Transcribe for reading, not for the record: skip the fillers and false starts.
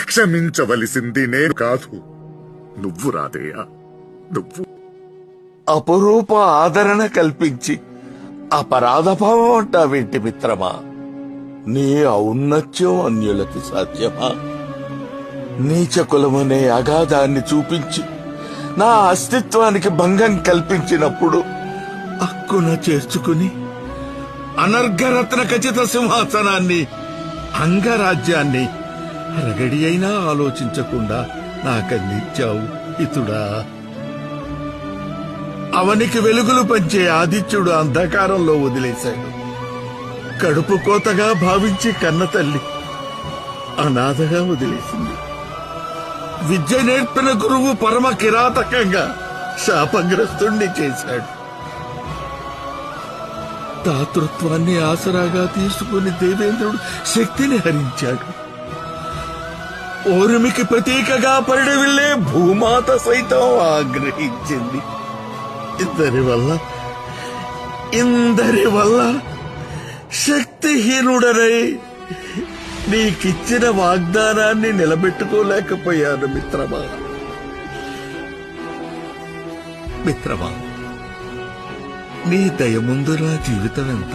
క్షమించవలసింది నేను కాదు, నువ్వు రాధేయ, నువ్వు. అపురూప ఆదరణ కల్పించి అపరాధభావం అంటావేంటి మిత్రమా? నీ ఔన్నత్యం అన్యులకి సాధ్యమా? నీచ కులమనే అగాధాన్ని చూపించి నా అస్తిత్వానికి భంగం కల్పించినప్పుడు అక్కున చేర్చుకుని అనర్ఘరత్న ఖచ్చిత సింహాసనాన్ని, అంగరాజ్యాన్ని రగడి అయినా ఆలోచించకుండా నాకందించావు హితుడా. అవనికి వెలుగులు పంచే ఆదిత్యుడు అంధకారంలో వదిలేశాడు. కడుపు కోతగా భావించి కన్న తల్లి అనాథగా వదిలేసింది. విద్య నేర్పిన గురువు పరమ కిరాతకంగా శాపగ్రస్తుణ్ణి చేశాడు. దాతృత్వాన్ని ఆసరాగా తీసుకుని దేవేంద్రుడు శక్తిని హరించాడు. ఓర్మికి ప్రతీకగా పరిడవిల్లే భూమాత సైతం ఆగ్రహించింది. ఇందరి వల్ల శక్తిహీనుడనై నీకిచ్చిన వాగ్దానాన్ని నిలబెట్టుకోలేకపోయాను మిత్రమా. మిత్రమా, నీ దయ ముందు నా జీవితం ఎంత?